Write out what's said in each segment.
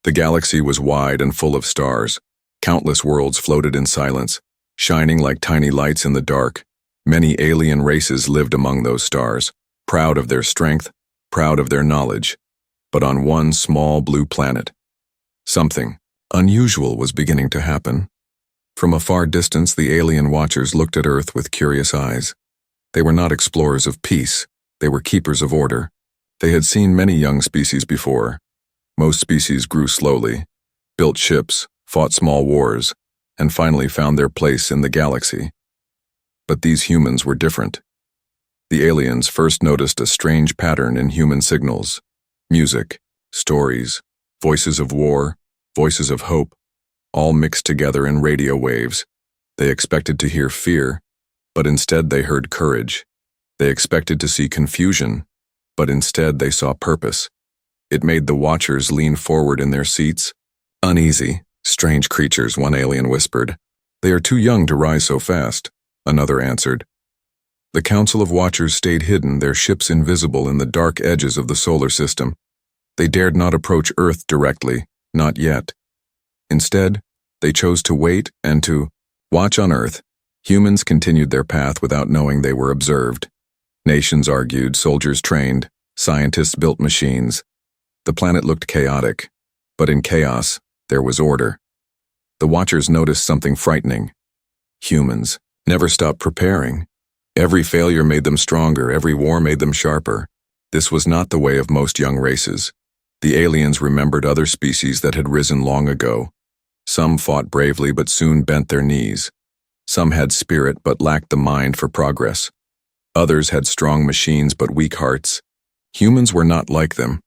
The galaxy was wide and full of stars. Countless worlds floated in silence, shining like tiny lights in the dark. Many alien races lived among those stars, proud of their strength, proud of their knowledge. But on one small blue planet, something unusual was beginning to happen. From a far distance, the alien watchers looked at Earth with curious eyes. They were not explorers of peace, they were keepers of order. They had seen many young species before. Most species grew slowly, built ships, fought small wars, and finally found their place in the galaxy. But these humans were different. The aliens first noticed a strange pattern in human signals: music, stories, voices of war, voices of hope, all mixed together in radio waves. They expected to hear fear, but instead they heard courage. They expected to see confusion, but instead they saw purpose. It made the watchers lean forward in their seats. "Uneasy, strange creatures," one alien whispered. "They are too young to rise so fast," another answered. The Council of Watchers stayed hidden, their ships invisible in the dark edges of the solar system. They dared not approach Earth directly, not yet. Instead, they chose to wait and to watch on Earth. Humans continued their path without knowing they were observed. Nations argued, soldiers trained, scientists built machines. The planet looked chaotic, but in chaos, there was order. The Watchers noticed something frightening. Humans never stopped preparing. Every failure made them stronger, every war made them sharper. This was not the way of most young races. The aliens remembered other species that had risen long ago. Some fought bravely but soon bent their knees. Some had spirit but lacked the mind for progress. Others had strong machines but weak hearts. Humans were not like them.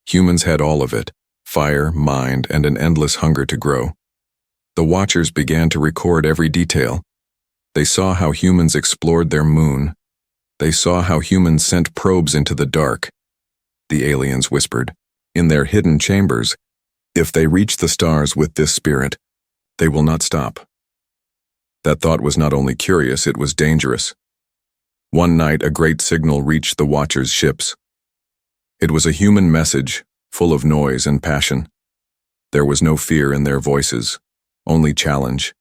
Humans had all of it: fire, mind, and an endless hunger to grow. The Watchers began to record every detail. They saw how humans explored their moon. They saw how humans sent probes into the dark. The aliens whispered, in their hidden chambers, "If they reach the stars with this spirit, they will not stop." That thought was not only curious, it was dangerous. One night, a great signal reached the Watchers' ships. It was a human message, full of noise and passion. There was no fear in their voices, only challenge.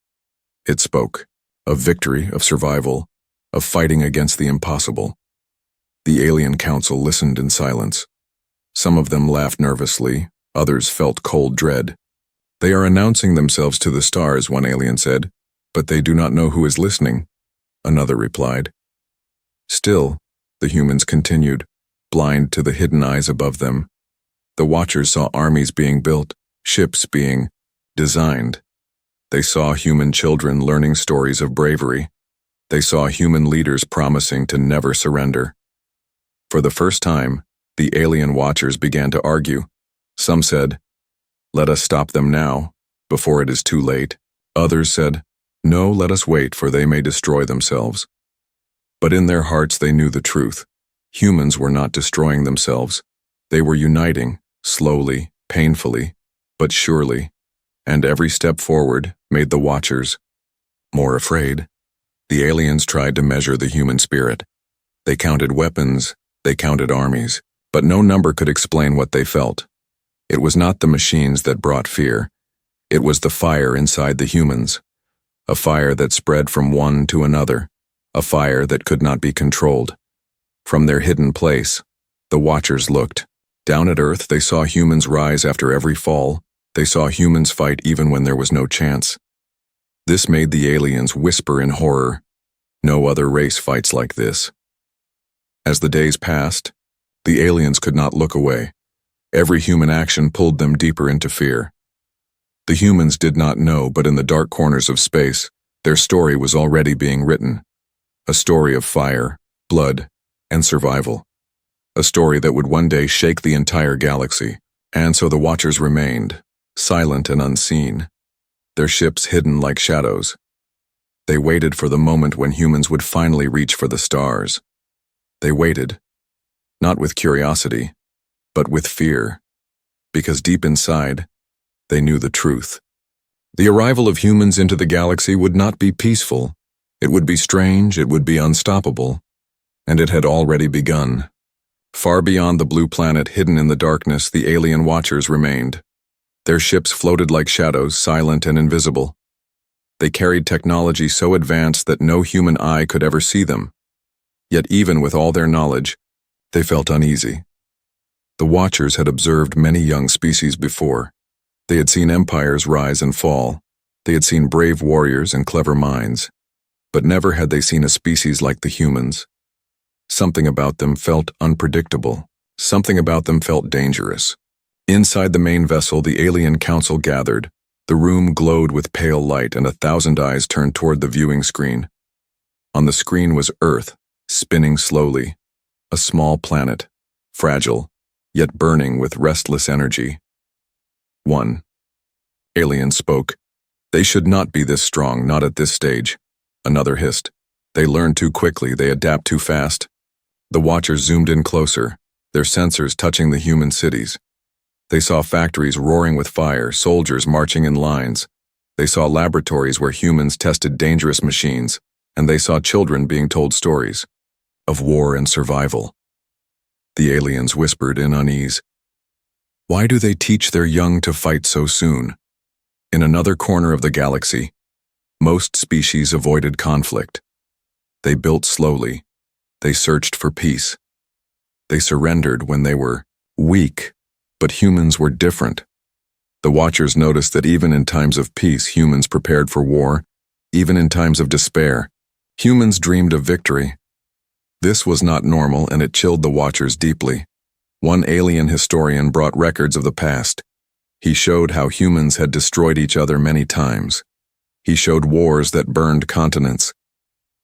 It spoke of victory, of survival, of fighting against the impossible. The alien council listened in silence. Some of them laughed nervously, others felt cold dread. "They are announcing themselves to the stars," one alien said, "but they do not know who is listening," another replied. Still, the humans continued, blind to the hidden eyes above them. The Watchers saw armies being built, ships being designed. They saw human children learning stories of bravery. They saw human leaders promising to never surrender. For the first time, the alien Watchers began to argue. Some said, "Let us stop them now, before it is too late." Others said, "No, let us wait, for they may destroy themselves." But in their hearts they knew the truth. Humans were not destroying themselves. They were uniting, slowly, painfully, but surely, and every step forward made the Watchers more afraid. The aliens tried to measure the human spirit. They counted weapons, they counted armies, but no number could explain what they felt. It was not the machines that brought fear. It was the fire inside the humans, a fire that spread from one to another, a fire that could not be controlled. From their hidden place, the Watchers looked. Down at Earth, they saw humans rise after every fall. They saw humans fight even when there was no chance. This made the aliens whisper in horror. No other race fights like this. As the days passed, the aliens could not look away. Every human action pulled them deeper into fear. The humans did not know, but in the dark corners of space, their story was already being written. A story of fire, blood, and survival. A story that would one day shake the entire galaxy. And so the Watchers remained, silent and unseen, their ships hidden like shadows. They waited for the moment when humans would finally reach for the stars. They waited, not with curiosity, but with fear, because deep inside, they knew the truth. The arrival of humans into the galaxy would not be peaceful. It would be strange, it would be unstoppable, and it had already begun. Far beyond the blue planet, hidden in the darkness, the alien Watchers remained. Their ships floated like shadows, silent and invisible. They carried technology so advanced that no human eye could ever see them. Yet even with all their knowledge, they felt uneasy. The Watchers had observed many young species before. They had seen empires rise and fall. They had seen brave warriors and clever minds. But never had they seen a species like the humans. Something about them felt unpredictable. Something about them felt dangerous. Inside the main vessel, the alien council gathered. The room glowed with pale light, and 1,000 eyes turned toward the viewing screen. On the screen was Earth, spinning slowly. A small planet, fragile, yet burning with restless energy. 1. Alien spoke. They should not be this strong, not at this stage. Another hissed. They learn too quickly, they adapt too fast. The Watchers zoomed in closer, their sensors touching the human cities. They saw factories roaring with fire, soldiers marching in lines. They saw laboratories where humans tested dangerous machines, and they saw children being told stories of war and survival. The aliens whispered in unease. Why do they teach their young to fight so soon? In another corner of the galaxy, most species avoided conflict. They built slowly. They searched for peace. They surrendered when they were weak, but humans were different. The Watchers noticed that even in times of peace, humans prepared for war. Even in times of despair, humans dreamed of victory. This was not normal, and it chilled the Watchers deeply. One alien historian brought records of the past. He showed how humans had destroyed each other many times. He showed wars that burned continents.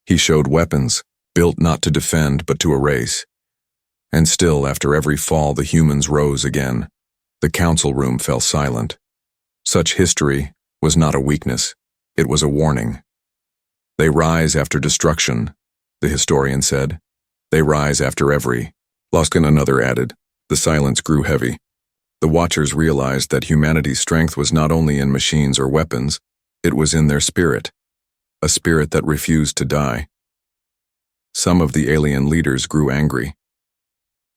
He showed weapons, built not to defend but to erase. And still, after every fall, the humans rose again. The council room fell silent. Such history was not a weakness, it was a warning. They rise after destruction, the historian said. They rise after every. Loskin, another, added. The silence grew heavy. The Watchers realized that humanity's strength was not only in machines or weapons, it was in their spirit, a spirit that refused to die. Some of the alien leaders grew angry.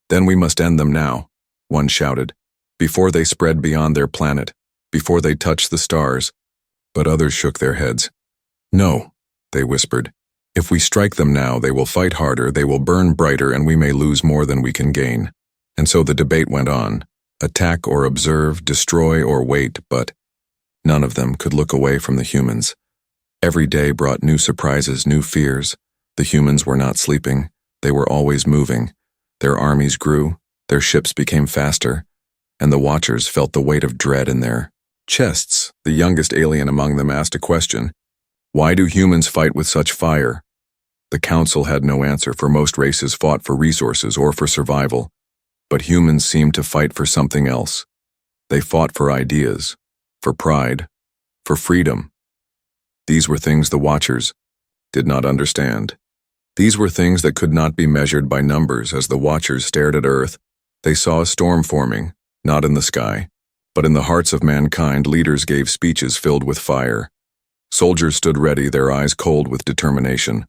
Then we must end them now, one shouted, before they spread beyond their planet, before they touch the stars. But others shook their heads. No, they whispered. If we strike them now, they will fight harder, they will burn brighter, and we may lose more than we can gain. And so the debate went on. Attack or observe, destroy or wait, but none of them could look away from the humans. Every day brought new surprises, new fears. The humans were not sleeping. They were always moving. Their armies grew, their ships became faster, and the Watchers felt the weight of dread in their chests. The youngest alien among them asked a question. Why do humans fight with such fire? The council had no answer, for most races fought for resources or for survival. But humans seemed to fight for something else. They fought for ideas, for pride, for freedom. These were things the Watchers did not understand. These were things that could not be measured by numbers. As the Watchers stared at Earth, they saw a storm forming, not in the sky, but in the hearts of mankind. Leaders gave speeches filled with fire. Soldiers stood ready, their eyes cold with determination.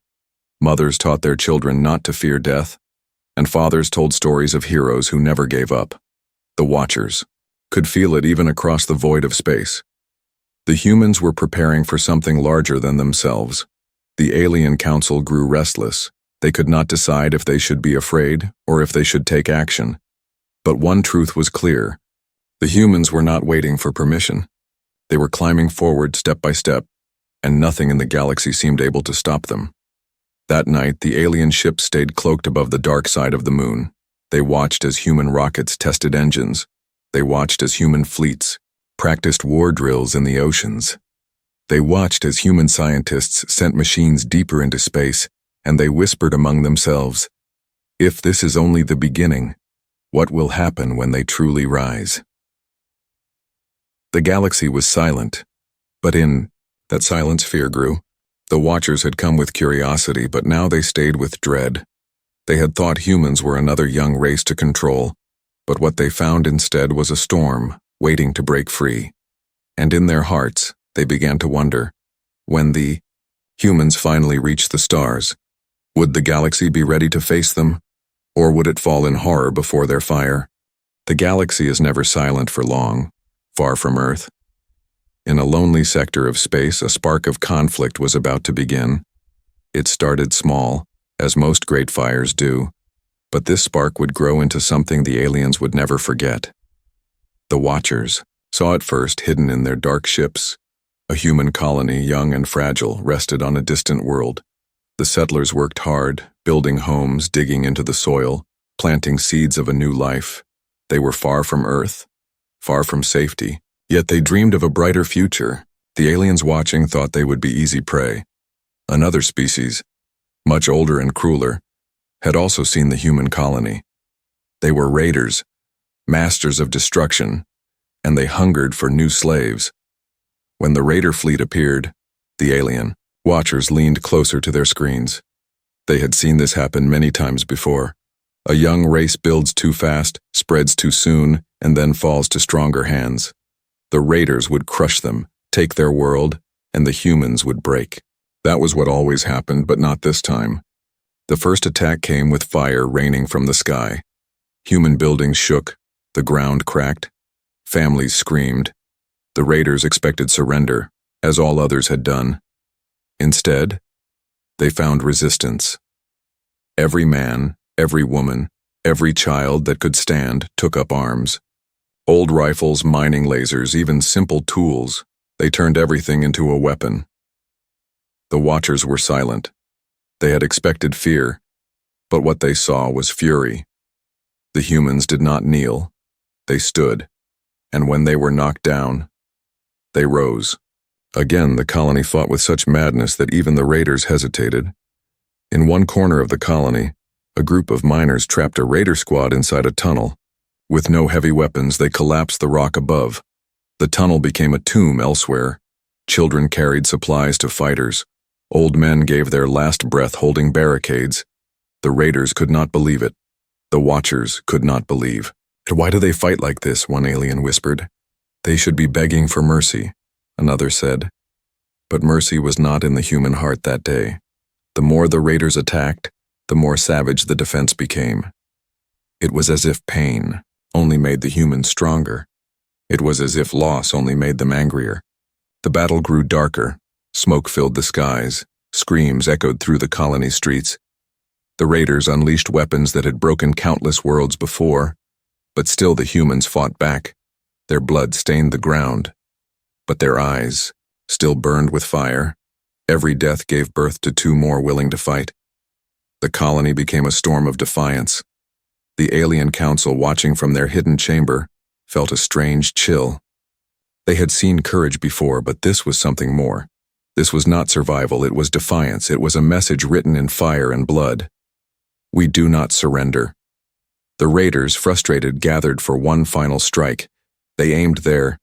Mothers taught their children not to fear death, and fathers told stories of heroes who never gave up. The Watchers could feel it even across the void of space. The humans were preparing for something larger than themselves. The alien council grew restless. They could not decide if they should be afraid or if they should take action. But one truth was clear. The humans were not waiting for permission. They were climbing forward step by step, and nothing in the galaxy seemed able to stop them. That night, the alien ship stayed cloaked above the dark side of the moon. They watched as human rockets tested engines. They watched as human fleets practiced war drills in the oceans. They watched as human scientists sent machines deeper into space, and they whispered among themselves, if this is only the beginning, what will happen when they truly rise? The galaxy was silent, but in that silence fear grew. The Watchers had come with curiosity, but now they stayed with dread. They had thought humans were another young race to control, but what they found instead was a storm waiting to break free. And in their hearts, they began to wonder, when the humans finally reached the stars, would the galaxy be ready to face them, or would it fall in horror before their fire? The galaxy is never silent for long. far from Earth. In a lonely sector of space, a spark of conflict was about to begin. It started small, as most great fires do, but this spark would grow into something the aliens would never forget. The Watchers saw it first hidden in their dark ships. A human colony, young and fragile, rested on a distant world. The settlers worked hard, building homes, digging into the soil, planting seeds of a new life. They were far from Earth, far from safety, yet they dreamed of a brighter future. The aliens watching thought they would be easy prey. Another species, much older and crueler, had also seen the human colony. They were raiders, masters of destruction, and they hungered for new slaves. When the raider fleet appeared, the alien Watchers leaned closer to their screens. They had seen this happen many times before. A young race builds too fast, spreads too soon, and then falls to stronger hands. The raiders would crush them, take their world, and the humans would break. That was what always happened, but not this time. The first attack came with fire raining from the sky. Human buildings shook, the ground cracked, families screamed. The raiders expected surrender, as all others had done. Instead, they found resistance. Every man, every woman, every child that could stand took up arms. Old rifles, mining lasers, even simple tools, they turned everything into a weapon. The Watchers were silent. They had expected fear, but what they saw was fury. The humans did not kneel. They stood, and when they were knocked down, they rose. Again, the colony fought with such madness that even the raiders hesitated. In one corner of the colony, a group of miners trapped a raider squad inside a tunnel. With no heavy weapons, they collapsed the rock above. The tunnel became a tomb elsewhere. Children carried supplies to fighters. Old men gave their last breath holding barricades. The raiders could not believe it. The Watchers could not believe. "Why do they fight like this?" one alien whispered. "They should be begging for mercy," another said. But mercy was not in the human heart that day. The more the raiders attacked, the more savage the defense became. It was as if pain only made the humans stronger. It was as if loss only made them angrier. The battle grew darker. Smoke filled the skies. Screams echoed through the colony streets. The raiders unleashed weapons that had broken countless worlds before, but still the humans fought back. Their blood stained the ground, but their eyes still burned with fire. Every death gave birth to two more willing to fight. The colony became a storm of defiance. The alien council, watching from their hidden chamber, felt a strange chill. They had seen courage before, but this was something more. This was not survival, it was defiance. It was a message written in fire and blood. We do not surrender. The raiders, frustrated, gathered for one final strike. They aimed their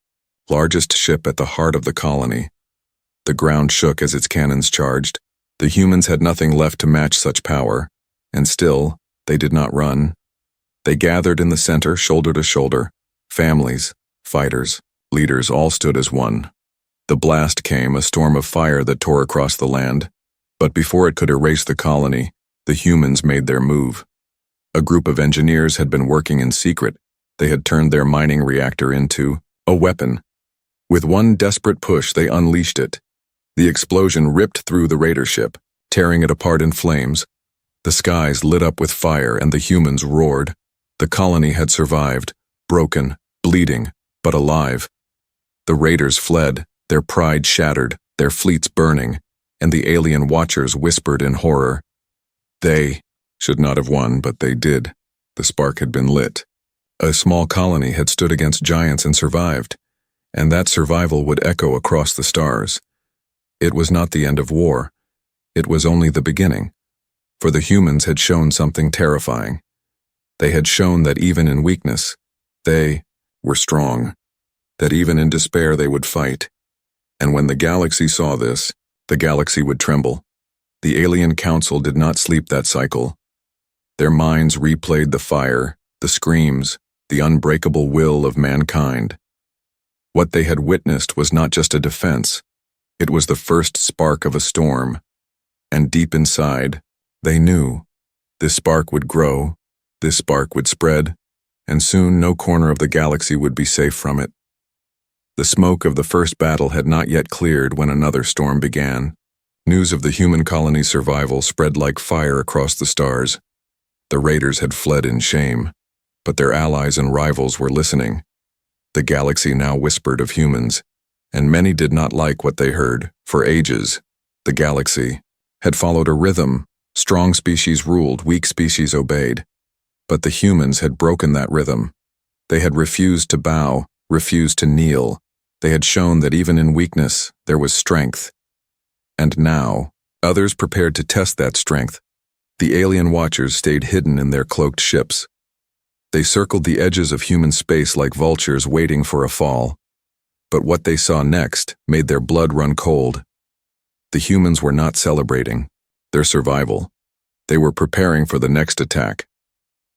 largest ship at the heart of the colony. The ground shook as its cannons charged. The humans had nothing left to match such power, and still, they did not run. They gathered in the center, shoulder to shoulder. Families, fighters, leaders all stood as one. The blast came, a storm of fire that tore across the land. But before it could erase the colony, the humans made their move. A group of engineers had been working in secret. They had turned their mining reactor into a weapon. With one desperate push, they unleashed it. The explosion ripped through the raider ship, tearing it apart in flames. The skies lit up with fire and the humans roared. The colony had survived, broken, bleeding, but alive. The raiders fled, their pride shattered, their fleets burning, and the alien Watchers whispered in horror. They should not have won, but they did. The spark had been lit. A small colony had stood against giants and survived, and that survival would echo across the stars. It was not the end of war. It was only the beginning, for the humans had shown something terrifying. They had shown that even in weakness, they were strong, that even in despair they would fight. And when the galaxy saw this, the galaxy would tremble. The alien council did not sleep that cycle. Their minds replayed the fire, the screams, the unbreakable will of mankind. What they had witnessed was not just a defense. It was the first spark of a storm. And deep inside, they knew this spark would grow, this spark would spread, and soon no corner of the galaxy would be safe from it. The smoke of the first battle had not yet cleared when another storm began. News of the human colony's survival spread like fire across the stars. The raiders had fled in shame, but their allies and rivals were listening. The galaxy now whispered of humans, and many did not like what they heard. For ages, the galaxy had followed a rhythm. Strong species ruled, weak species obeyed. But the humans had broken that rhythm. They had refused to bow, refused to kneel. They had shown that even in weakness, there was strength. And now, others prepared to test that strength. The alien watchers stayed hidden in their cloaked ships. They circled the edges of human space like vultures waiting for a fall. But what they saw next made their blood run cold. The humans were not celebrating their survival. They were preparing for the next attack.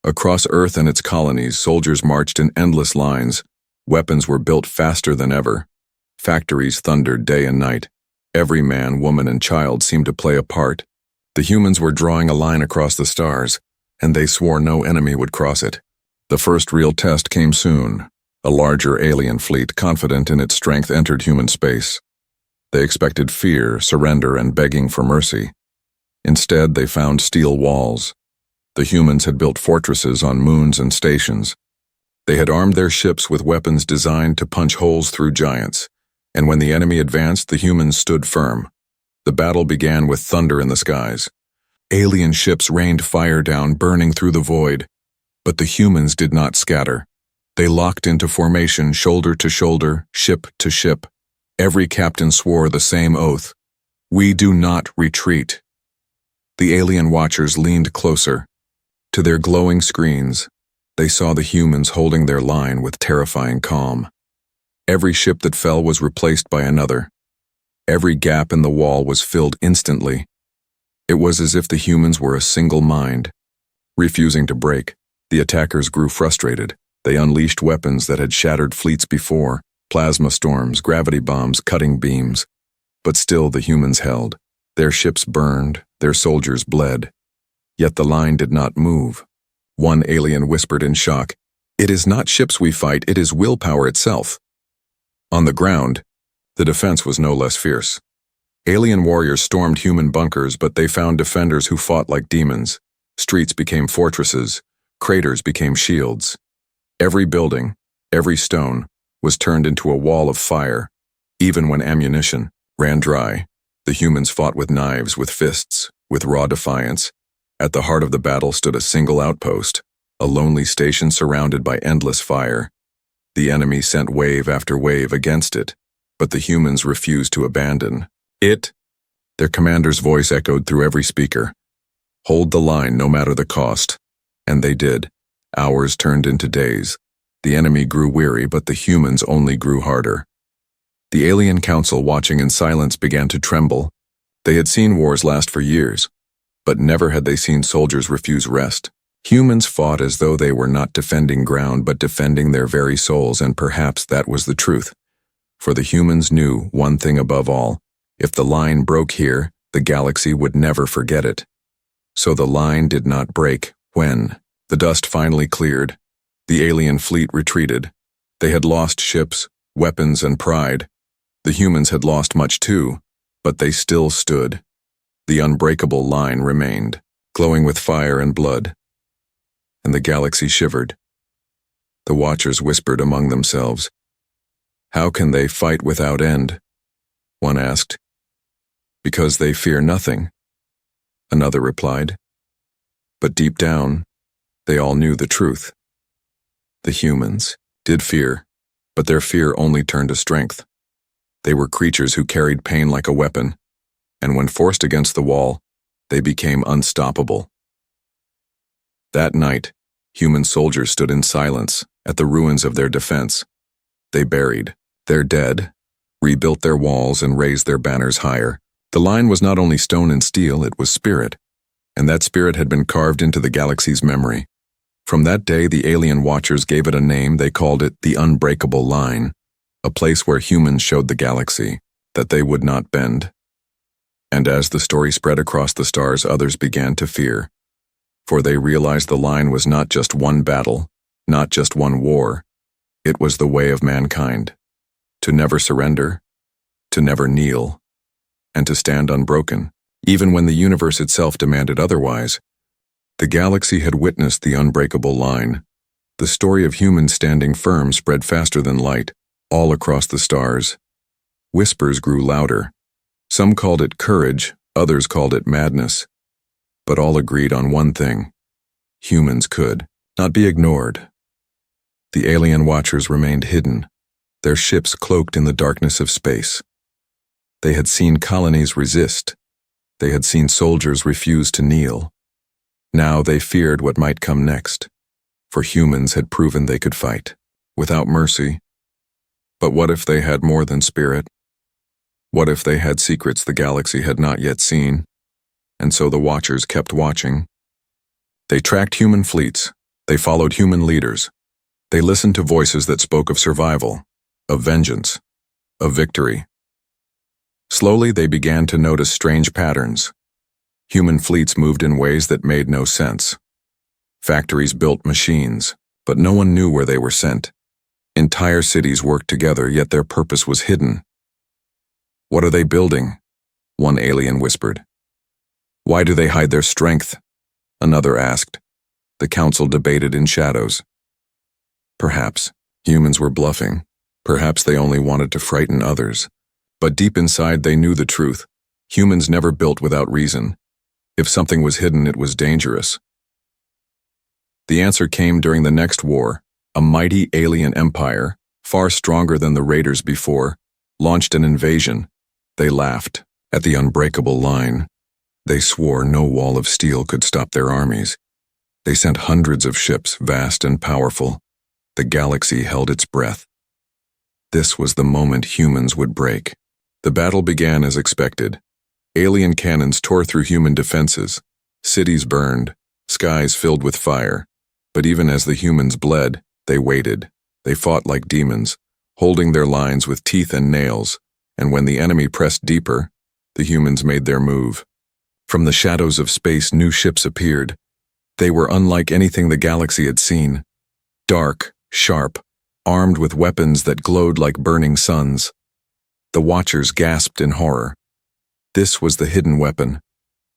Across Earth and its colonies, soldiers marched in endless lines. Weapons were built faster than ever. Factories thundered day and night. Every man, woman, and child seemed to play a part. The humans were drawing a line across the stars, and they swore no enemy would cross it. The first real test came soon. A larger alien fleet, confident in its strength, entered human space. They expected fear, surrender, and begging for mercy. Instead, they found steel walls. The humans had built fortresses on moons and stations. They had armed their ships with weapons designed to punch holes through giants, and when the enemy advanced, the humans stood firm. The battle began with thunder in the skies. Alien ships rained fire down, burning through the void. But the humans did not scatter. They locked into formation, shoulder to shoulder, ship to ship. Every captain swore the same oath: "We do not retreat." The alien watchers leaned closer. To their glowing screens, they saw the humans holding their line with terrifying calm. Every ship that fell was replaced by another. Every gap in the wall was filled instantly. It was as if the humans were a single mind, refusing to break. The attackers grew frustrated. They unleashed weapons that had shattered fleets before: plasma storms, gravity bombs, cutting beams. But still the humans held. Their ships burned, their soldiers bled. Yet the line did not move. One alien whispered in shock, "It is not ships we fight, it is willpower itself." On the ground, the defense was no less fierce. Alien warriors stormed human bunkers, but they found defenders who fought like demons. Streets became fortresses, craters became shields. Every building, every stone, was turned into a wall of fire. Even when ammunition ran dry, the humans fought with knives, with fists, with raw defiance. At the heart of the battle stood a single outpost, a lonely station surrounded by endless fire. The enemy sent wave after wave against it, but the humans refused to abandon it. Their commander's voice echoed through every speaker: "Hold the line no matter the cost." And they did. Hours turned into days. The enemy grew weary, but the humans only grew harder. The alien council, watching in silence, began to tremble. They had seen wars last for years, but never had they seen soldiers refuse rest. Humans fought as though they were not defending ground, but defending their very souls, and perhaps that was the truth. For the humans knew one thing above all: if the line broke here, the galaxy would never forget it. So the line did not break. When the dust finally cleared, the alien fleet retreated. They had lost ships, weapons, and pride. The humans had lost much too, but they still stood. The unbreakable line remained, glowing with fire and blood. And the galaxy shivered. The watchers whispered among themselves, "How can they fight without end?" One asked. "Because they fear nothing," another replied. But deep down, they all knew the truth. The humans did fear, but their fear only turned to strength. They were creatures who carried pain like a weapon, and when forced against the wall, they became unstoppable. That night, human soldiers stood in silence at the ruins of their defense. They buried their dead, rebuilt their walls, and raised their banners higher. The line was not only stone and steel, it was spirit, and that spirit had been carved into the galaxy's memory. From that day, the alien watchers gave it a name. They called it the Unbreakable Line, a place where humans showed the galaxy that they would not bend. And as the story spread across the stars, others began to fear, for they realized the line was not just one battle, not just one war. It was the way of mankind, to never surrender, to never kneel, and to stand unbroken, even when the universe itself demanded otherwise. The galaxy had witnessed the unbreakable line. The story of humans standing firm spread faster than light, all across the stars. Whispers grew louder. Some called it courage, others called it madness. But all agreed on one thing: humans could not be ignored. The alien watchers remained hidden, their ships cloaked in the darkness of space. They had seen colonies resist. They had seen soldiers refuse to kneel. Now they feared what might come next, for humans had proven they could fight, without mercy. But what if they had more than spirit? What if they had secrets the galaxy had not yet seen? And so the Watchers kept watching. They tracked human fleets. They followed human leaders. They listened to voices that spoke of survival, of vengeance, of victory. Slowly they began to notice strange patterns. Human fleets moved in ways that made no sense. Factories built machines, but no one knew where they were sent. Entire cities worked together, yet their purpose was hidden. "What are they building?" one alien whispered. "Why do they hide their strength?" another asked. The council debated in shadows. Perhaps humans were bluffing. Perhaps they only wanted to frighten others. But deep inside they knew the truth. Humans never built without reason. If something was hidden, it was dangerous. The answer came during the next war. A mighty alien empire, far stronger than the raiders before, launched an invasion. They laughed at the unbreakable line. They swore no wall of steel could stop their armies. They sent hundreds of ships, vast and powerful. The galaxy held its breath. This was the moment humans would break. The battle began as expected. Alien cannons tore through human defenses. Cities burned, skies filled with fire. But even as the humans bled, they waited. They fought like demons, holding their lines with teeth and nails, and when the enemy pressed deeper, the humans made their move. From the shadows of space, new ships appeared. They were unlike anything the galaxy had seen. Dark, sharp, armed with weapons that glowed like burning suns. The Watchers gasped in horror. This was the hidden weapon.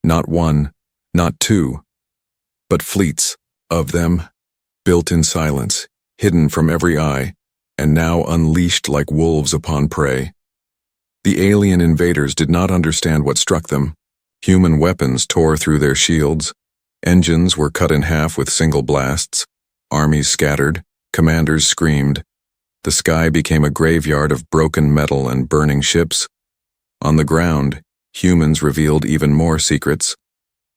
Not one, not two, but fleets of them, built in silence, hidden from every eye, and now unleashed like wolves upon prey. The alien invaders did not understand what struck them. Human weapons tore through their shields. Engines were cut in half with single blasts. Armies scattered. Commanders screamed. The sky became a graveyard of broken metal and burning ships. On the ground, humans revealed even more secrets.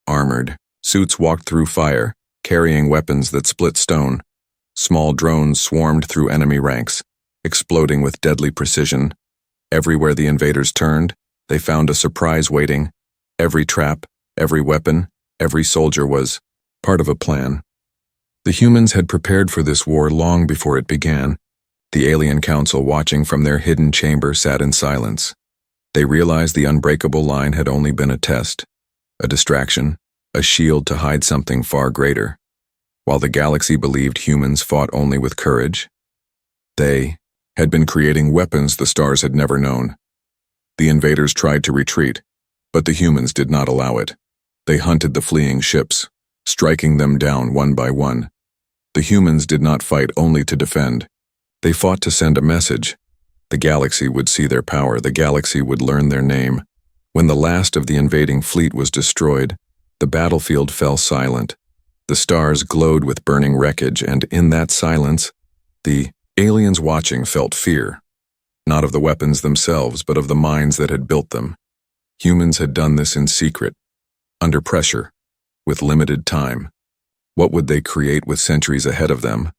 Armored, suits walked through fire, carrying weapons that split stone. Small drones swarmed through enemy ranks, exploding with deadly precision. Everywhere the invaders turned, they found a surprise waiting. Every trap, every weapon, every soldier was part of a plan. The humans had prepared for this war long before it began. The alien council, watching from their hidden chamber, sat in silence. They realized the unbreakable line had only been a test, a distraction, a shield to hide something far greater. While the galaxy believed humans fought only with courage, they had been creating weapons the stars had never known. The invaders tried to retreat, but the humans did not allow it. They hunted the fleeing ships, striking them down one by one. The humans did not fight only to defend. They fought to send a message. The galaxy would see their power. The galaxy would learn their name. When the last of the invading fleet was destroyed, the battlefield fell silent. The stars glowed with burning wreckage, and in that silence, the aliens watching felt fear, not of the weapons themselves, but of the minds that had built them. Humans had done this in secret, under pressure, with limited time. What would they create with centuries ahead of them?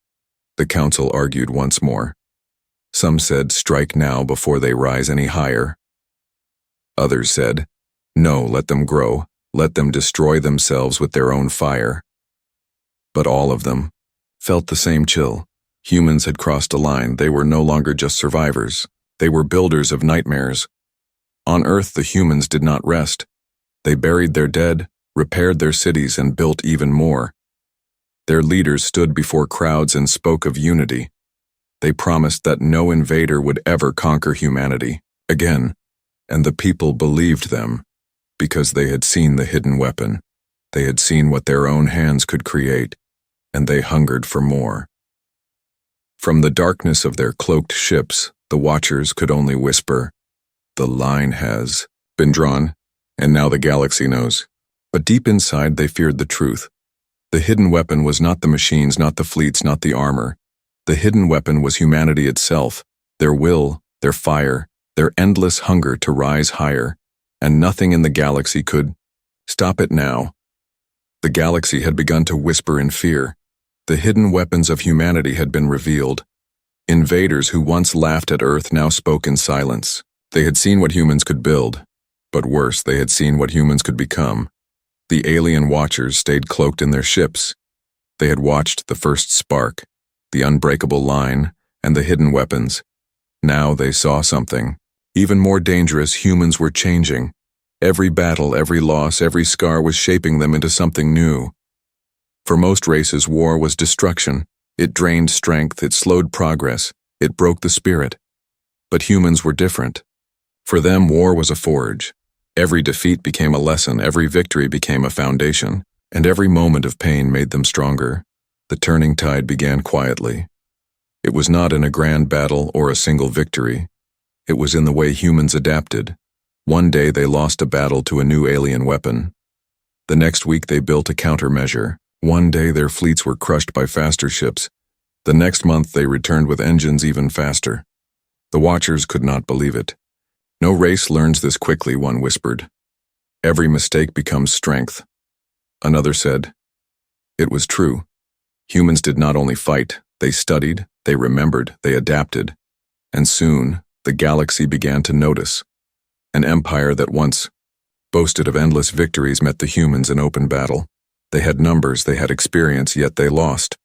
The council argued once more. Some said, strike now before they rise any higher. Others said, no, let them grow, let them destroy themselves with their own fire. But all of them felt the same chill. Humans had crossed a line. They were no longer just survivors. They were builders of nightmares. On Earth, the humans did not rest. They buried their dead, repaired their cities, and built even more. Their leaders stood before crowds and spoke of unity. They promised that no invader would ever conquer humanity again, and the people believed them because they had seen the hidden weapon. They had seen what their own hands could create, and they hungered for more. From the darkness of their cloaked ships, the watchers could only whisper, "The line has been drawn, and now the galaxy knows." But deep inside they feared the truth. The hidden weapon was not the machines, not the fleets, not the armor. The hidden weapon was humanity itself, their will, their fire, their endless hunger to rise higher, and nothing in the galaxy could stop it now. The galaxy had begun to whisper in fear. The hidden weapons of humanity had been revealed. Invaders who once laughed at Earth now spoke in silence. They had seen what humans could build, but worse, they had seen what humans could become. The alien watchers stayed cloaked in their ships. They had watched the first spark, the unbreakable line, and the hidden weapons. Now they saw something. Even more dangerous, humans were changing. Every battle, every loss, every scar was shaping them into something new. For most races, war was destruction. It drained strength, it slowed progress, it broke the spirit. But humans were different. For them, war was a forge. Every defeat became a lesson, every victory became a foundation, and every moment of pain made them stronger. The turning tide began quietly. It was not in a grand battle or a single victory. It was in the way humans adapted. One day they lost a battle to a new alien weapon. The next week they built a countermeasure. One day their fleets were crushed by faster ships. The next month they returned with engines even faster. The watchers could not believe it. "No race learns this quickly," one whispered. "Every mistake becomes strength." Another said. It was true. Humans did not only fight, they studied, they remembered, they adapted. And soon, the galaxy began to notice. An empire that once boasted of endless victories met the humans in open battle. They had numbers, they had experience, yet they lost.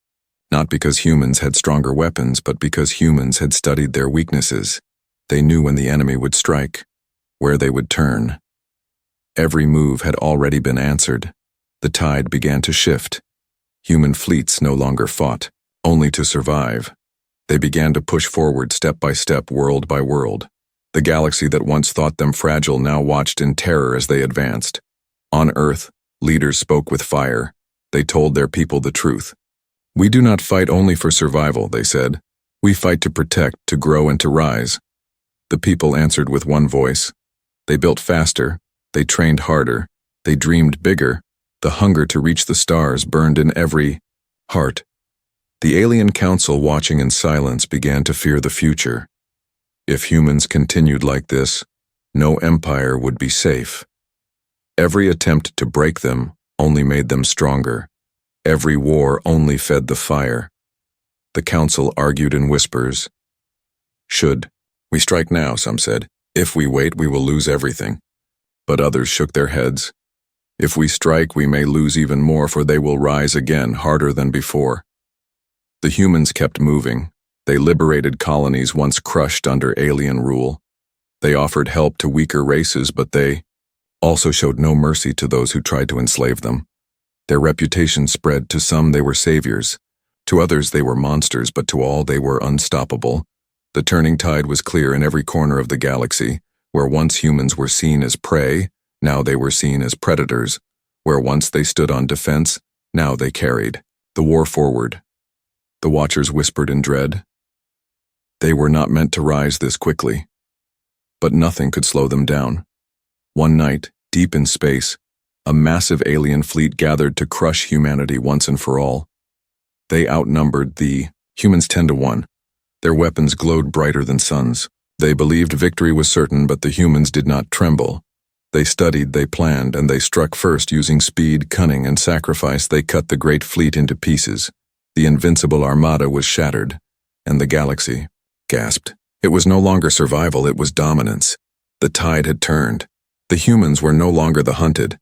Not because humans had stronger weapons, but because humans had studied their weaknesses. They knew when the enemy would strike, where they would turn. Every move had already been answered. The tide began to shift. Human fleets no longer fought, only to survive. They began to push forward step by step, world by world. The galaxy that once thought them fragile now watched in terror as they advanced. On Earth, leaders spoke with fire. They told their people the truth. "We do not fight only for survival," they said. "We fight to protect, to grow, and to rise." The people answered with one voice. They built faster, they trained harder, they dreamed bigger. The hunger to reach the stars burned in every heart. The alien council, watching in silence, began to fear the future. If humans continued like this, no empire would be safe. Every attempt to break them only made them stronger. Every war only fed the fire. The council argued in whispers. "Should we strike now?" some said. "If we wait, we will lose everything." But others shook their heads. "If we strike, we may lose even more, for they will rise again, harder than before." The humans kept moving. They liberated colonies once crushed under alien rule. They offered help to weaker races, but they also showed no mercy to those who tried to enslave them. Their reputation spread. To some they were saviors. To others they were monsters, but to all they were unstoppable. The turning tide was clear in every corner of the galaxy. Where once humans were seen as prey, now they were seen as predators. Where once they stood on defense, now they carried the war forward. The watchers whispered in dread. They were not meant to rise this quickly. But nothing could slow them down. One night, deep in space, a massive alien fleet gathered to crush humanity once and for all. They outnumbered the humans 10-1. Their weapons glowed brighter than suns. They believed victory was certain, but the humans did not tremble. They studied, they planned, and they struck first. Using speed, cunning, and sacrifice, they cut the great fleet into pieces. The invincible armada was shattered, and the galaxy gasped. It was no longer survival, it was dominance. The tide had turned. The humans were no longer the hunted.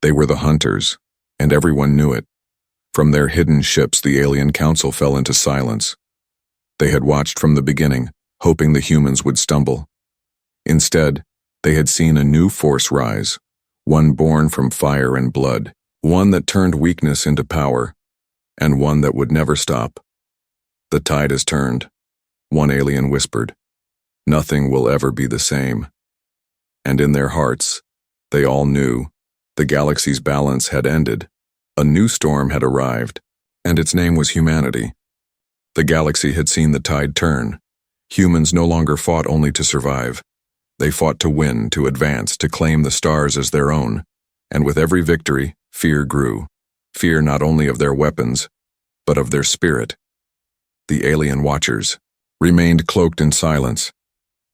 They were the hunters, and everyone knew it. From their hidden ships, the alien council fell into silence. They had watched from the beginning, hoping the humans would stumble. Instead, they had seen a new force rise, one born from fire and blood, one that turned weakness into power, and one that would never stop. The tide has turned. One alien whispered, "Nothing will ever be the same." And in their hearts, they all knew the galaxy's balance had ended. A new storm had arrived, and its name was humanity. The galaxy had seen the tide turn. Humans no longer fought only to survive. They fought to win, to advance, to claim the stars as their own. And with every victory, fear grew. Fear not only of their weapons, but of their spirit. The alien watchers remained cloaked in silence.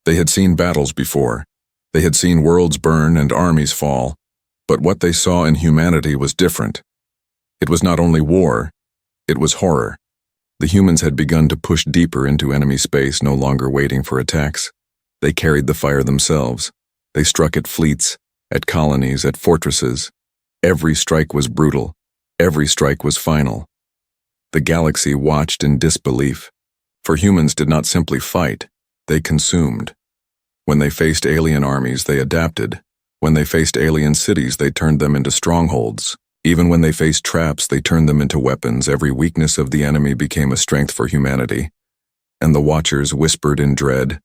They had seen battles before. They had seen worlds burn and armies fall. But what they saw in humanity was different. It was not only war, it was horror. The humans had begun to push deeper into enemy space, no longer waiting for attacks. They carried the fire themselves. They struck at fleets, at colonies, at fortresses. Every strike was brutal. Every strike was final. The galaxy watched in disbelief. For humans did not simply fight, they consumed. When they faced alien armies, they adapted. When they faced alien cities, they turned them into strongholds. Even when they faced traps, they turned them into weapons. Every weakness of the enemy became a strength for humanity. And the Watchers whispered in dread,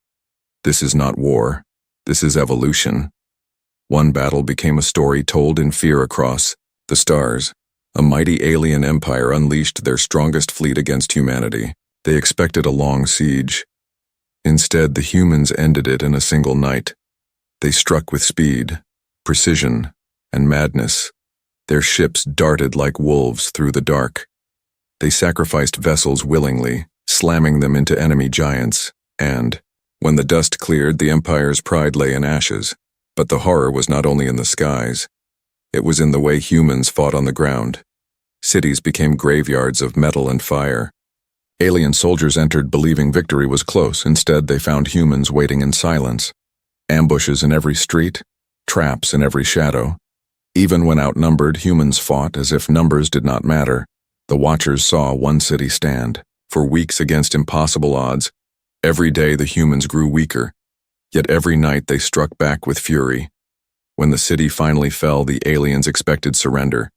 "This is not war. This is evolution." One battle became a story told in fear across the stars. A mighty alien empire unleashed their strongest fleet against humanity. They expected a long siege. Instead, the humans ended it in a single night. They struck with speed, precision, and madness. Their ships darted like wolves through the dark. They sacrificed vessels willingly, slamming them into enemy giants, and, when the dust cleared, the Empire's pride lay in ashes. But the horror was not only in the skies. It was in the way humans fought on the ground. Cities became graveyards of metal and fire. Alien soldiers entered believing victory was close. Instead, they found humans waiting in silence. Ambushes in every street, traps in every shadow. Even when outnumbered, humans fought as if numbers did not matter. The Watchers saw one city stand. For weeks against impossible odds, every day the humans grew weaker. Yet every night they struck back with fury. When the city finally fell, the aliens expected surrender.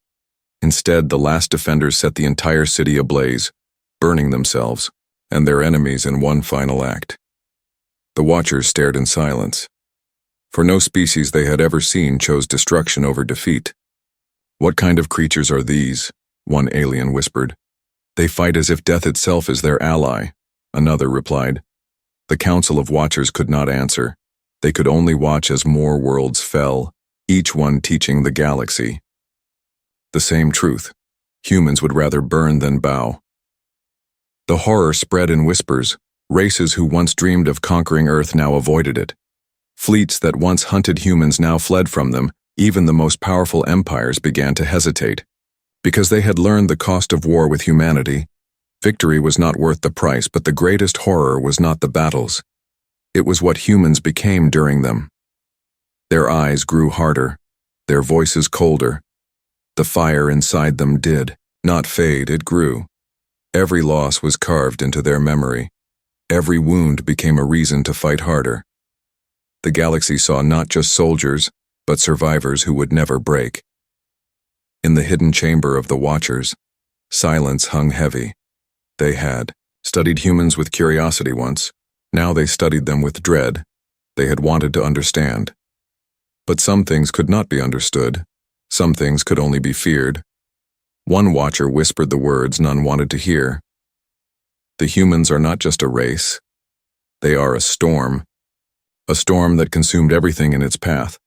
Instead, the last defenders set the entire city ablaze, burning themselves and their enemies in one final act. The Watchers stared in silence. For no species they had ever seen chose destruction over defeat. "What kind of creatures are these?" one alien whispered. "They fight as if death itself is their ally," another replied. The Council of Watchers could not answer. They could only watch as more worlds fell, each one teaching the galaxy the same truth. Humans would rather burn than bow. The horror spread in whispers. Races who once dreamed of conquering Earth now avoided it. Fleets that once hunted humans now fled from them. Even the most powerful empires began to hesitate. Because they had learned the cost of war with humanity. Victory was not worth the price, but the greatest horror was not the battles. It was what humans became during them. Their eyes grew harder, their voices colder. The fire inside them did not fade, it grew. Every loss was carved into their memory. Every wound became a reason to fight harder. The galaxy saw not just soldiers, but survivors who would never break. In the hidden chamber of the Watchers, silence hung heavy. They had studied humans with curiosity once. Now they studied them with dread. They had wanted to understand. But some things could not be understood. Some things could only be feared. One Watcher whispered the words none wanted to hear. The humans are not just a race. They are a storm. A storm that consumed everything in its path.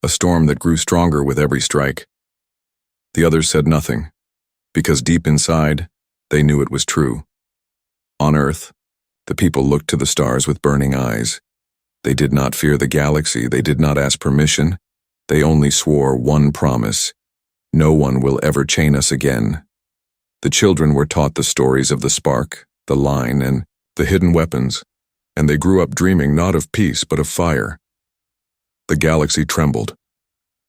A storm that grew stronger with every strike. The others said nothing, because deep inside, they knew it was true. On Earth, the people looked to the stars with burning eyes. They did not fear the galaxy, they did not ask permission. They only swore one promise: no one will ever chain us again. The children were taught the stories of the spark, the line, and the hidden weapons, and they grew up dreaming not of peace but of fire. The galaxy trembled,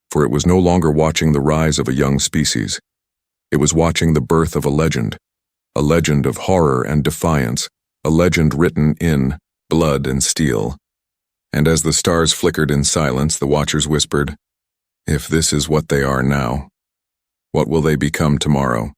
for it was no longer watching the rise of a young species. It was watching the birth of a legend of horror and defiance, a legend written in blood and steel. And as the stars flickered in silence, the Watchers whispered, "If this is what they are now, what will they become tomorrow?"